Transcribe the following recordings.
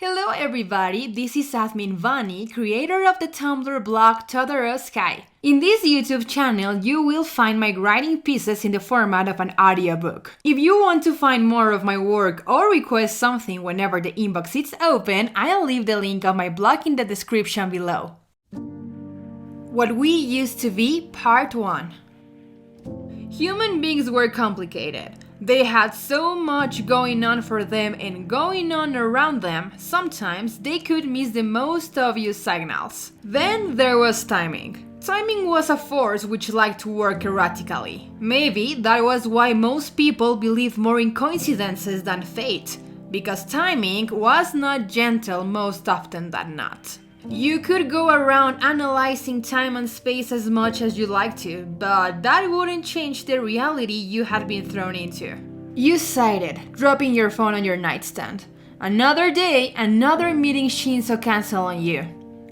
Hello everybody, this is Admin Vani, creator of the Tumblr blog Todoroki. In this YouTube channel, you will find my writing pieces in the format of an audiobook. If you want to find more of my work or request something whenever the inbox is open, I'll leave the link of my blog in the description below. What We Used to Be, Part 1. Human beings were complicated. They had so much going on for them and going on around them, sometimes they could miss the most obvious signals. Then there was timing. Timing was a force which liked to work erratically. Maybe that was why most people believe more in coincidences than fate, because timing was not gentle most often than not. You could go around analyzing time and space as much as you like to, but that wouldn't change the reality you had been thrown into. You sighed it, dropping your phone on your nightstand. Another day, another meeting Shinso canceled on you.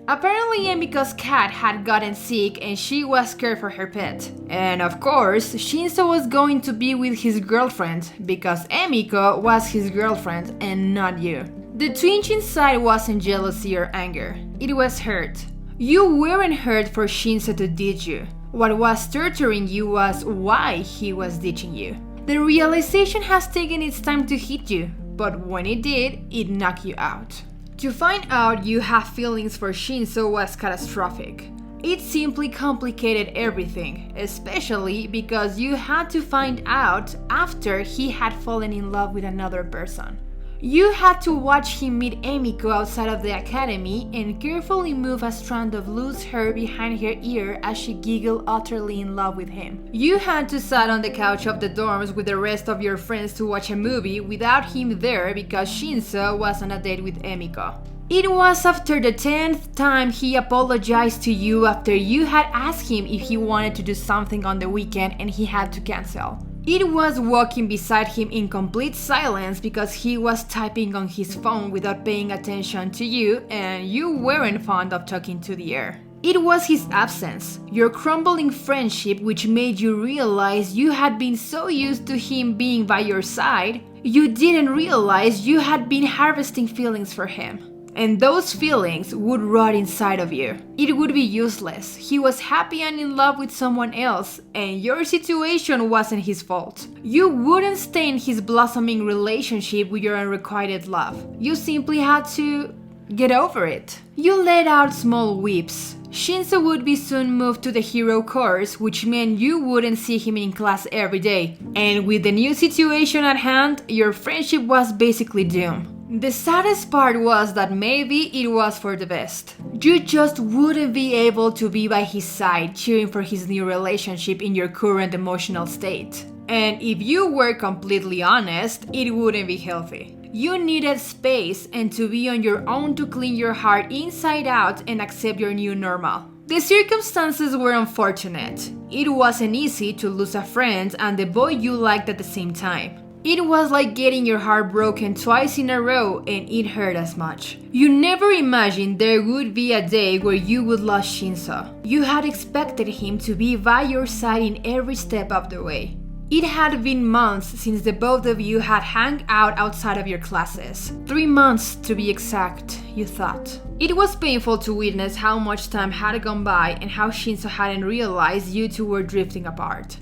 Apparently Emiko's cat had gotten sick and she was scared for her pet. And of course, Shinso was going to be with his girlfriend, because Emiko was his girlfriend and not you. The twinge inside wasn't jealousy or anger, it was hurt. You weren't hurt for Shinso to ditch you. What was torturing you was why he was ditching you. The realization has taken its time to hit you, but when it did, it knocked you out. To find out you have feelings for Shinso was catastrophic. It simply complicated everything, especially because you had to find out after he had fallen in love with another person. You had to watch him meet Emiko outside of the academy and carefully move a strand of loose hair behind her ear as she giggled utterly in love with him. You had to sit on the couch of the dorms with the rest of your friends to watch a movie without him there because Shinso was on a date with Emiko. It was after the 10th time he apologized to you after you had asked him if he wanted to do something on the weekend and he had to cancel. It was walking beside him in complete silence because he was typing on his phone without paying attention to you and you weren't fond of talking to the air. It was his absence, your crumbling friendship, which made you realize you had been so used to him being by your side, you didn't realize you had been harvesting feelings for him. And those feelings would rot inside of you. It would be useless. He was happy and in love with someone else, and your situation wasn't his fault. You wouldn't stain his blossoming relationship with your unrequited love. You simply had to get over it. You let out small weeps. Shinso would be soon moved to the hero course, which meant you wouldn't see him in class every day. And with the new situation at hand, your friendship was basically doomed. The saddest part was that maybe it was for the best. You just wouldn't be able to be by his side cheering for his new relationship in your current emotional state. And if you were completely honest, it wouldn't be healthy. You needed space and to be on your own to clean your heart inside out and accept your new normal. The circumstances were unfortunate. It wasn't easy to lose a friend and the boy you liked at the same time. It was like getting your heart broken twice in a row and it hurt as much. You never imagined there would be a day where you would lose Shinso. You had expected him to be by your side in every step of the way. It had been months since the both of you had hung out outside of your classes. 3 months to be exact, you thought. It was painful to witness how much time had gone by and how Shinso hadn't realized you two were drifting apart.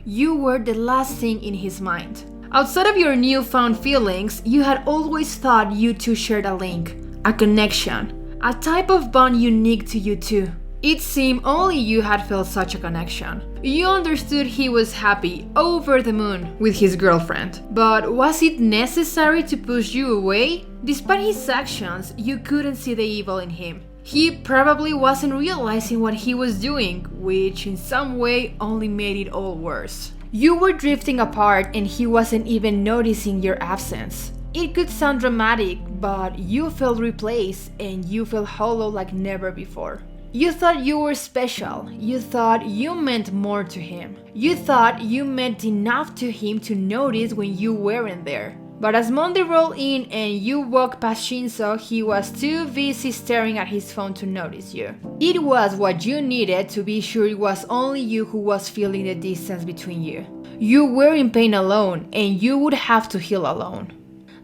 You were the last thing in his mind. Outside of your newfound feelings, you had always thought you two shared a link, a connection, a type of bond unique to you two. It seemed only you had felt such a connection. You understood he was happy, over the moon, with his girlfriend. But was it necessary to push you away? Despite his actions, you couldn't see the evil in him. He probably wasn't realizing what he was doing, which in some way only made it all worse. You were drifting apart and he wasn't even noticing your absence. It could sound dramatic, but you felt replaced and you felt hollow like never before. You thought you were special. You thought you meant more to him. You thought you meant enough to him to notice when you weren't there. But as Monday rolled in and you walked past Shinso, he was too busy staring at his phone to notice you. It was what you needed to be sure it was only you who was feeling the distance between you. You were in pain alone, and you would have to heal alone.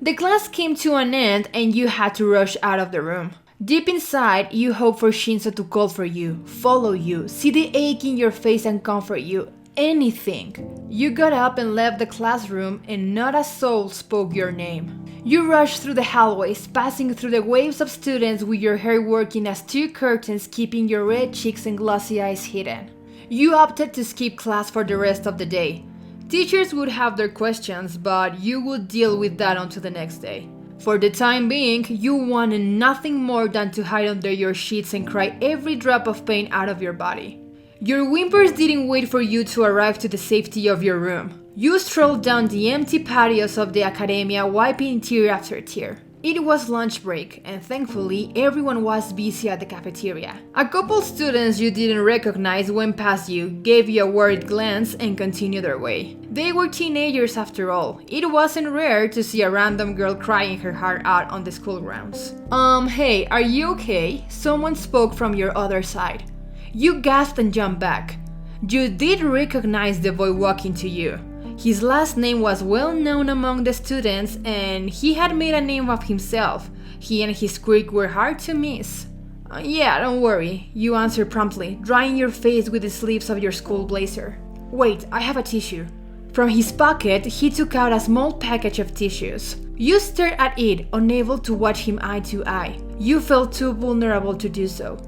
The class came to an end and you had to rush out of the room. Deep inside, you hoped for Shinso to call for you, follow you, see the ache in your face and comfort you. Anything. You got up and left the classroom and not a soul spoke your name. You rushed through the hallways, passing through the waves of students with your hair working as two curtains keeping your red cheeks and glossy eyes hidden. You opted to skip class for the rest of the day. Teachers would have their questions, but you would deal with that until the next day. For the time being, you wanted nothing more than to hide under your sheets and cry every drop of pain out of your body. Your whimpers didn't wait for you to arrive to the safety of your room. You strolled down the empty patios of the academia, wiping tear after tear. It was lunch break, and thankfully everyone was busy at the cafeteria. A couple students you didn't recognize went past you, gave you a worried glance, and continued their way. They were teenagers after all. It wasn't rare to see a random girl crying her heart out on the school grounds. Hey, are you okay? Someone spoke from your other side. You gasped and jumped back. You did recognize the boy walking to you. His last name was well known among the students and he had made a name of himself. He and his quirk were hard to miss. Yeah, don't worry, you answered promptly, drying your face with the sleeves of your school blazer. Wait, I have a tissue. From his pocket, he took out a small package of tissues. You stared at it, unable to watch him eye to eye. You felt too vulnerable to do so.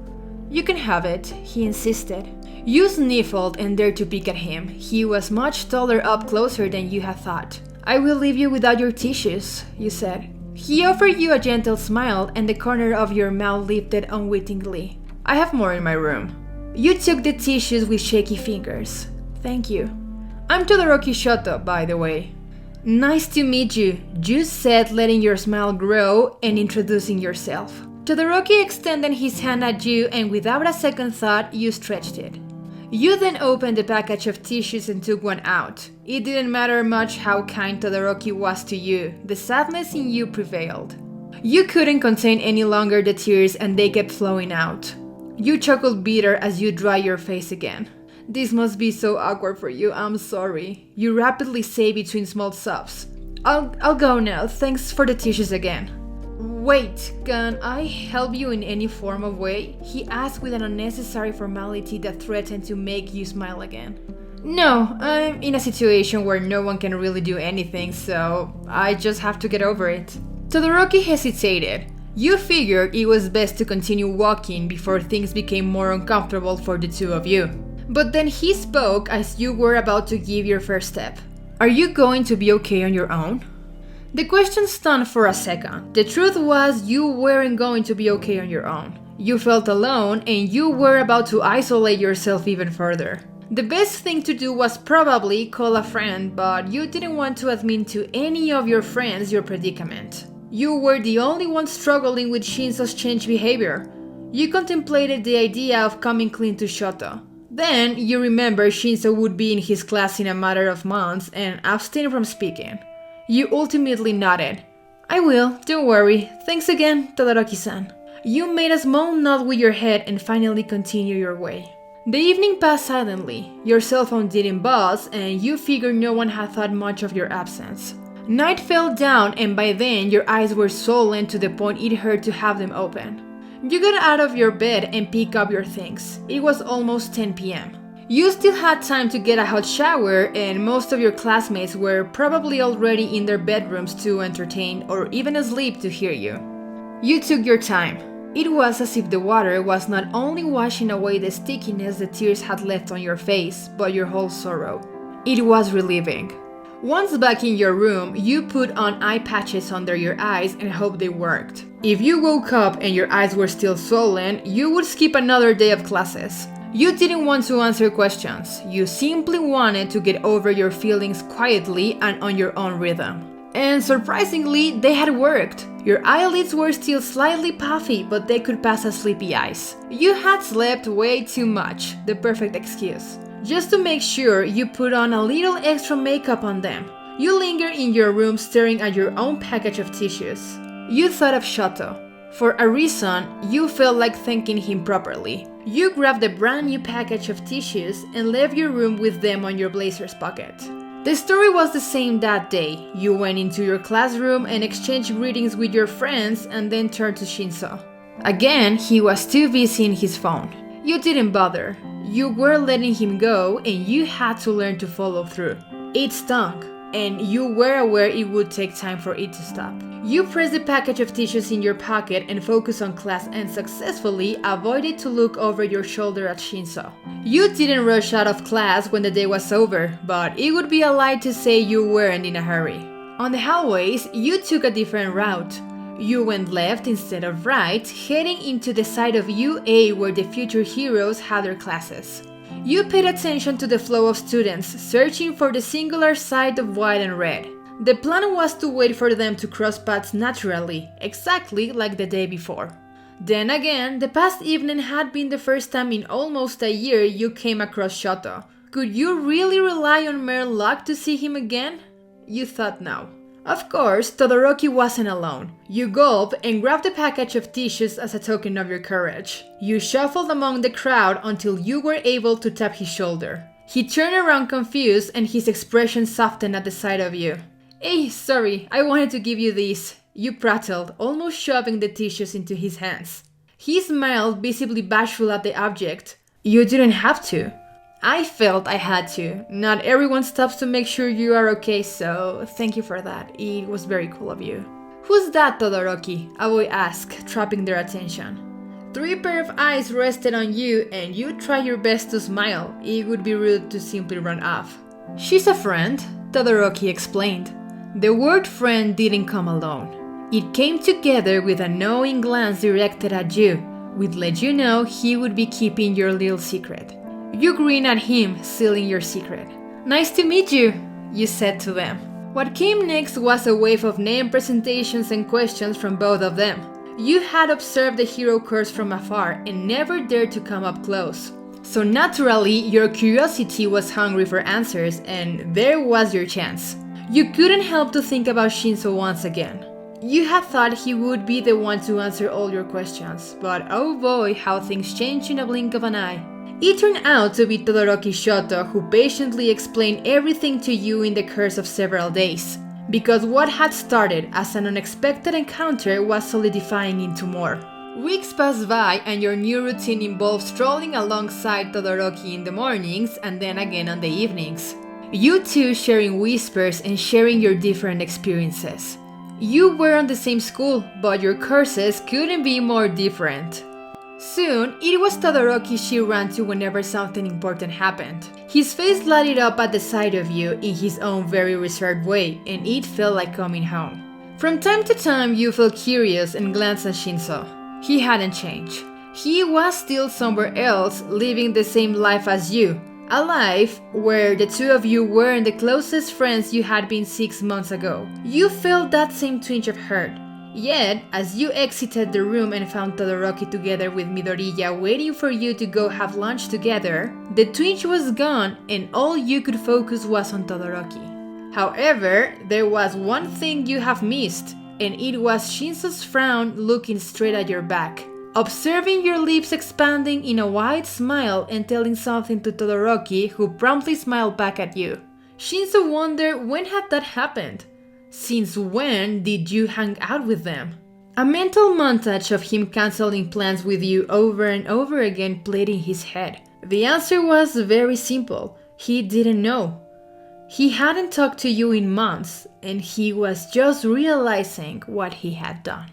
You can have it, he insisted. You sniffled and dared to peek at him. He was much taller up closer than you had thought. I will leave you without your tissues, you said. He offered you a gentle smile and the corner of your mouth lifted unwittingly. I have more in my room. You took the tissues with shaky fingers. Thank you. I'm Todoroki Shoto, by the way. Nice to meet you, you said, letting your smile grow and introducing yourself. Todoroki extended his hand at you and without a second thought, you stretched it. You then opened the package of tissues and took one out. It didn't matter much how kind Todoroki was to you, the sadness in you prevailed. You couldn't contain any longer the tears and they kept flowing out. You chuckled bitter as you dried your face again. This must be so awkward for you, I'm sorry. You rapidly say between small sobs. I'll go now, thanks for the tissues again. Wait, can I help you in any form of way? He asked with an unnecessary formality that threatened to make you smile again. No, I'm in a situation where no one can really do anything, so I just have to get over it. Todoroki hesitated. You figured it was best to continue walking before things became more uncomfortable for the two of you. But then he spoke as you were about to give your first step. Are you going to be okay on your own? The question stunned for a second. The truth was you weren't going to be okay on your own. You felt alone and you were about to isolate yourself even further. The best thing to do was probably call a friend, but you didn't want to admit to any of your friends your predicament. You were the only one struggling with Shinso's changed behavior. You contemplated the idea of coming clean to Shoto. Then you remembered Shinso would be in his class in a matter of months and abstain from speaking. You ultimately nodded. I will, don't worry. Thanks again, Todoroki-san. You made a small nod with your head and finally continued your way. The evening passed silently. Your cell phone didn't buzz and you figured no one had thought much of your absence. Night fell down and by then your eyes were swollen to the point it hurt to have them open. You got out of your bed and picked up your things. It was almost 10 p.m. You still had time to get a hot shower and most of your classmates were probably already in their bedrooms too entertained or even asleep to hear you. You took your time. It was as if the water was not only washing away the stickiness the tears had left on your face, but your whole sorrow. It was relieving. Once back in your room, you put on eye patches under your eyes and hoped they worked. If you woke up and your eyes were still swollen, you would skip another day of classes. You didn't want to answer questions. You simply wanted to get over your feelings quietly and on your own rhythm. And surprisingly, they had worked. Your eyelids were still slightly puffy, but they could pass as sleepy eyes. You had slept way too much, the perfect excuse. Just to make sure, you put on a little extra makeup on them. You lingered in your room staring at your own package of tissues. You thought of Shoto. For a reason, you felt like thanking him properly. You grabbed a brand new package of tissues and left your room with them on your blazer's pocket. The story was the same that day. You went into your classroom and exchanged greetings with your friends and then turned to Shinso. Again, he was too busy in his phone. You didn't bother. You were letting him go and you had to learn to follow through. It stunk, and you were aware it would take time for it to stop. You pressed the package of tissues in your pocket and focused on class and successfully avoided to look over your shoulder at Shinso. You didn't rush out of class when the day was over, but it would be a lie to say you weren't in a hurry. On the hallways, you took a different route. You went left instead of right, heading into the side of UA where the future heroes had their classes. You paid attention to the flow of students, searching for the singular side of white and red. The plan was to wait for them to cross paths naturally, exactly like the day before. Then again, the past evening had been the first time in almost a year you came across Shoto. Could you really rely on mere luck to see him again? You thought no. Of course, Todoroki wasn't alone. You gulped and grabbed a package of tissues as a token of your courage. You shuffled among the crowd until you were able to tap his shoulder. He turned around confused and his expression softened at the sight of you. "Hey, sorry, I wanted to give you this," you prattled, almost shoving the tissues into his hands. He smiled, visibly bashful at the object. "You didn't have to." "I felt I had to. Not everyone stops to make sure you are okay, so thank you for that. It was very cool of you." "Who's that, Todoroki?" a boy asked, trapping their attention. 3 pair of eyes rested on you and you tried your best to smile. It would be rude to simply run off. "She's a friend," Todoroki explained. The word friend didn't come alone. It came together with a knowing glance directed at you, which let you know he would be keeping your little secret. You grinned at him, sealing your secret. "Nice to meet you," you said to them. What came next was a wave of name presentations and questions from both of them. You had observed the hero course from afar and never dared to come up close. So naturally, your curiosity was hungry for answers, and there was your chance. You couldn't help to think about Shinso once again. You had thought he would be the one to answer all your questions, but oh boy, how things change in a blink of an eye. It turned out to be Todoroki Shoto who patiently explained everything to you in the course of several days, because what had started as an unexpected encounter was solidifying into more. Weeks passed by and your new routine involved strolling alongside Todoroki in the mornings and then again on the evenings. You two sharing whispers and sharing your different experiences. You were on the same school, but your courses couldn't be more different. Soon, it was Todoroki she ran to whenever something important happened. His face lighted up at the sight of you in his own very reserved way, and it felt like coming home. From time to time, you felt curious and glanced at Shinso. He hadn't changed. He was still somewhere else, living the same life as you. A life where the two of you weren't the closest friends you had been 6 months ago. You felt that same twinge of hurt. Yet, as you exited the room and found Todoroki together with Midoriya waiting for you to go have lunch together, the twinge was gone and all you could focus was on Todoroki. However, there was one thing you have missed, and it was Shinso's frown looking straight at your back, observing your lips expanding in a wide smile and telling something to Todoroki, who promptly smiled back at you. Shinso wondered when had that happened. Since when did you hang out with them? A mental montage of him canceling plans with you over and over again played in his head. The answer was very simple. He didn't know. He hadn't talked to you in months, and he was just realizing what he had done.